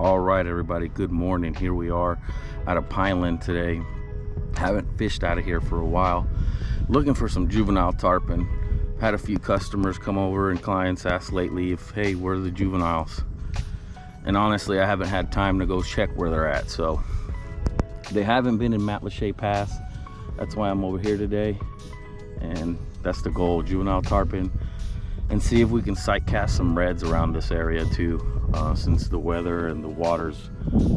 All right, everybody, good morning. Here we are out of Pineland today. Haven't fished out of here for a while, looking for some juvenile tarpon. Had a few customers come over and clients ask lately if, hey, where are the juveniles? And honestly, I haven't had time to go check where they're at. So they haven't been in Matlacha Pass. That's why I'm over here today. And that's the goal, juvenile tarpon. And see if we can sight cast some reds around this area too, since the weather and the water's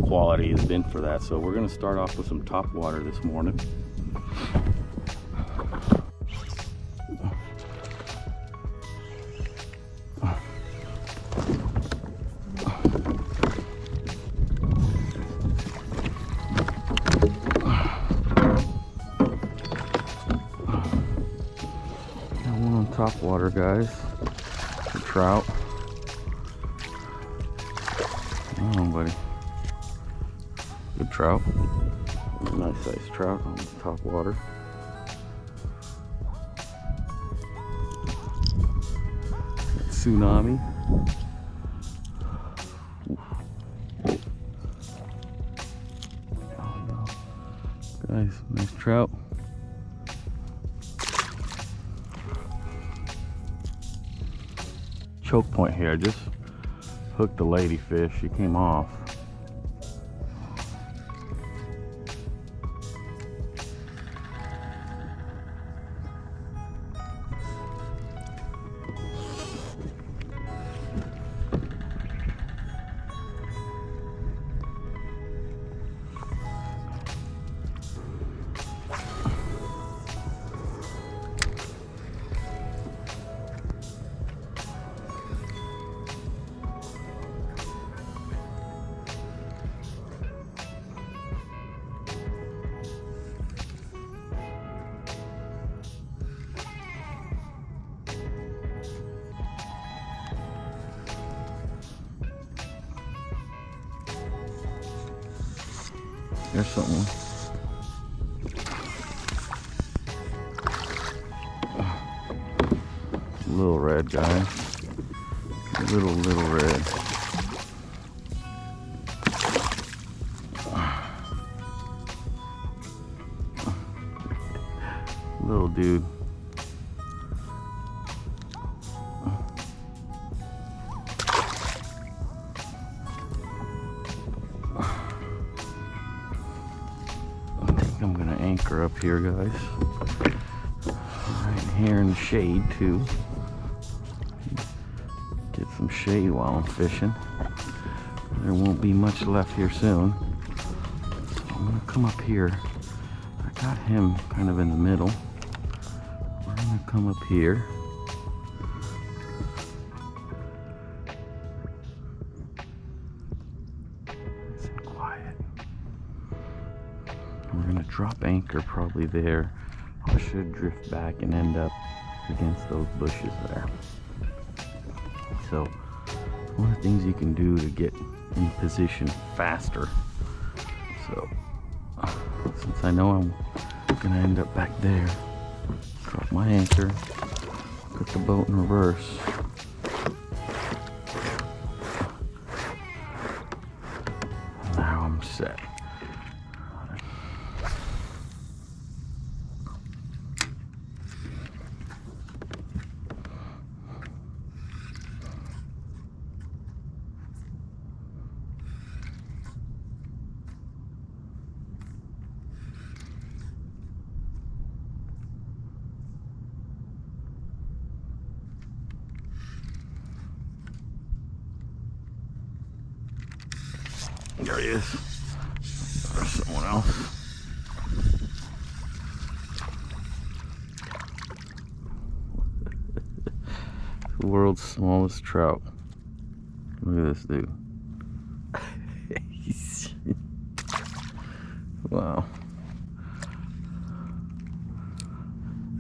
quality has been for that. So we're gonna start off with some top water this morning. Got one on top water, guys. Trout. Come on, buddy. Good trout. Nice size trout on the top water. Tsunami. Oh, no. Guys, nice trout. Choke point here. I just hooked the ladyfish. She came off. There's something. Little red guy. Little red. Little dude. I'm gonna anchor up here, guys. Right here in the shade too. Get some shade while I'm fishing. There won't be much left here soon. So I'm gonna come up here. I got him kind of in the middle. We're gonna come up here. Nice and quiet. We're gonna drop anchor probably there. I should drift back and end up against those bushes there. So one of the things you can do to get in position faster. So since I know I'm gonna end up back there, drop my anchor, put the boat in reverse. Now I'm set. There he is. There's someone else. The world's smallest trout. Look at this dude. Wow.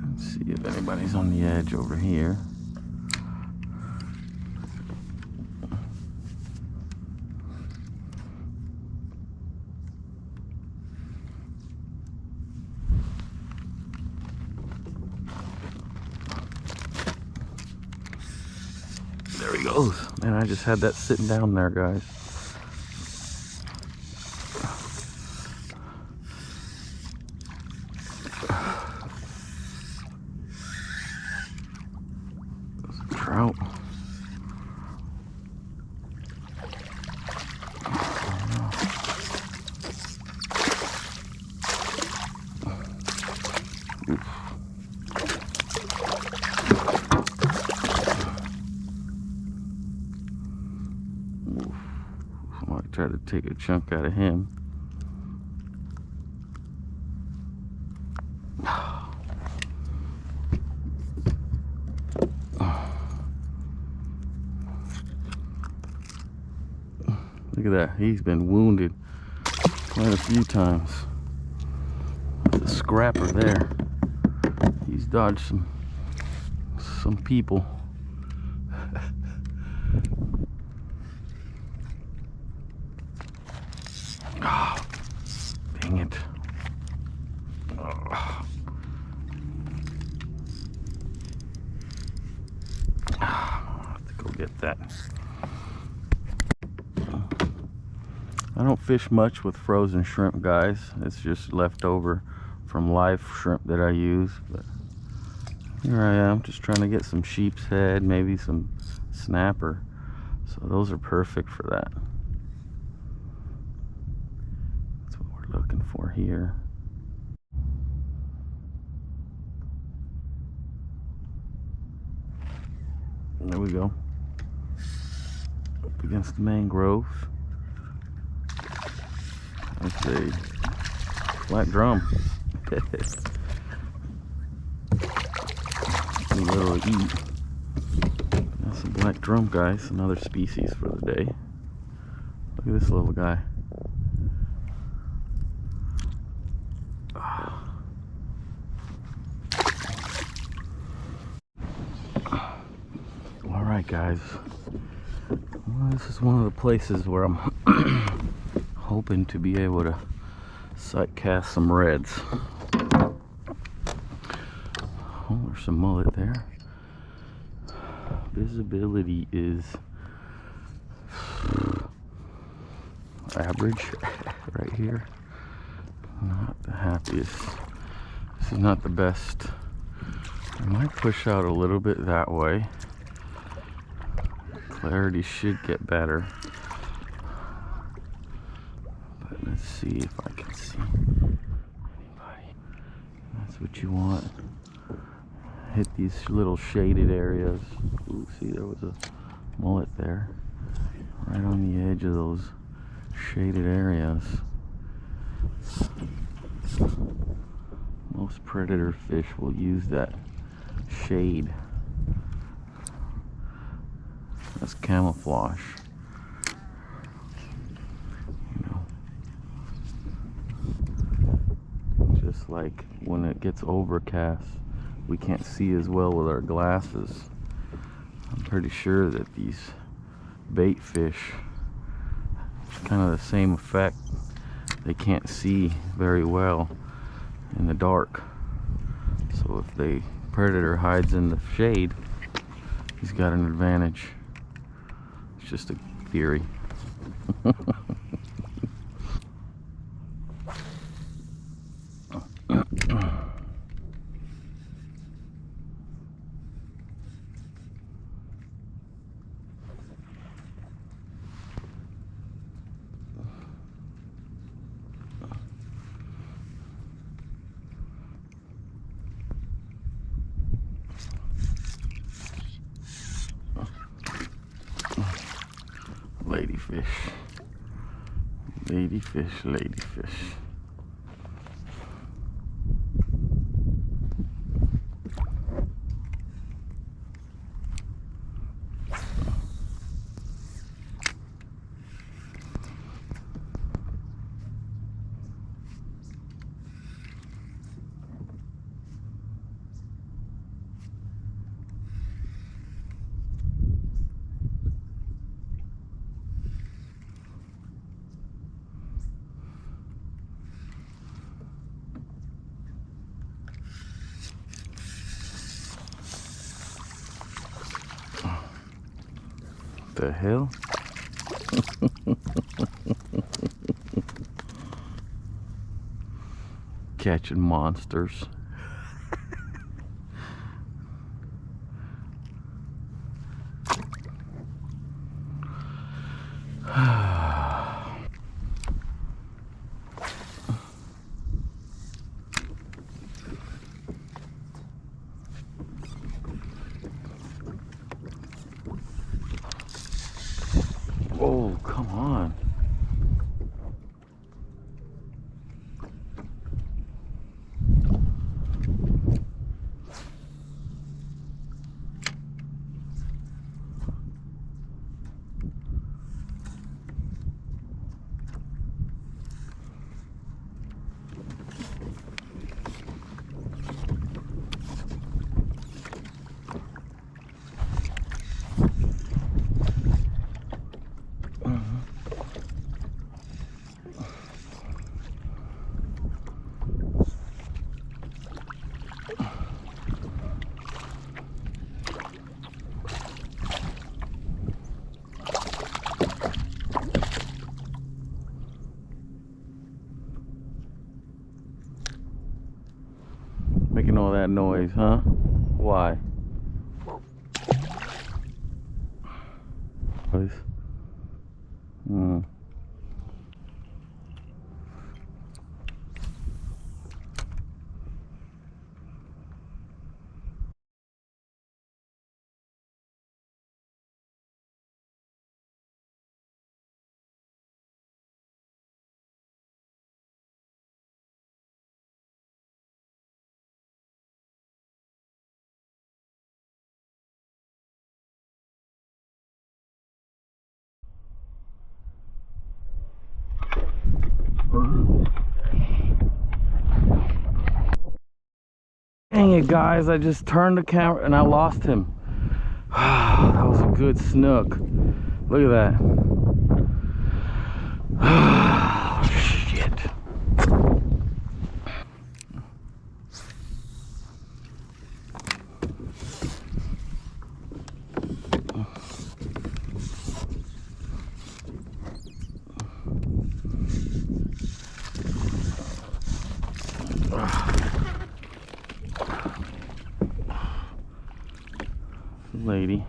Let's see if anybody's on the edge over here. There he goes. Man, I just had that sitting down there, guys. I try to take a chunk out of him. Look at that. He's been wounded quite a few times. There's a scrapper there. He's dodged some people. Oh, dang it. Oh. I'll have to go get that. I don't fish much with frozen shrimp, guys. It's just leftover from live shrimp that I use. But here I am, just trying to get some sheep's head, maybe some snapper. So those are perfect for that. That's what we're looking for here. There we go. Up against the mangrove. That's a black drum. A little eat. That's a black drum, guys. Another species for the day. Look at this little guy. All right, guys. Well, this is one of the places where I'm hoping to be able to sight cast some reds. Oh, there's some mullet there. Visibility is average right here. Not the happiest. This is not the best. I might push out a little bit that way. Clarity should get better. But let's see if I can see anybody. That's what you want. Hit these little shaded areas. Ooh, see, there was a mullet there. Right on the edge of those shaded areas. Most predator fish will use that shade. That's camouflage. You know, just like when it gets overcast, we can't see as well with our glasses. I'm pretty sure that these bait fish, it's kind of the same effect. They can't see very well in the dark. So if the predator hides in the shade, he's got an advantage. It's just a theory. Ladyfish, ladyfish, ladyfish. The hell? Catching monsters. Oh, come on. that noise, huh? Why? Hmm. Dang it, guys, I just turned the camera and I lost him. That was a good snook. Look at that. Shit. Lady.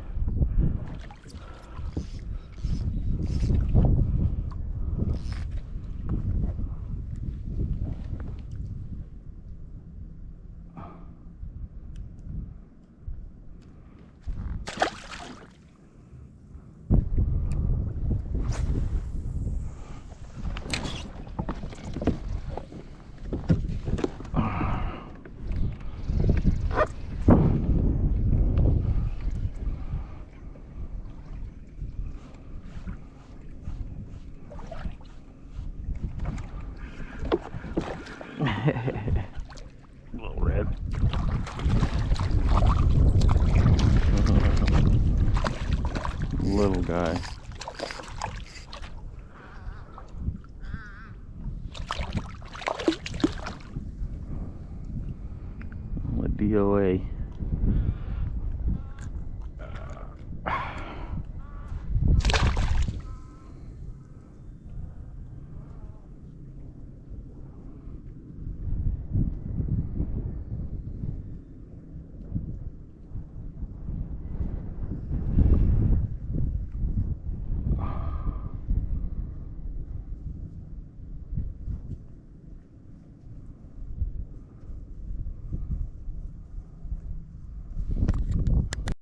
Little red. Little guy. DOA.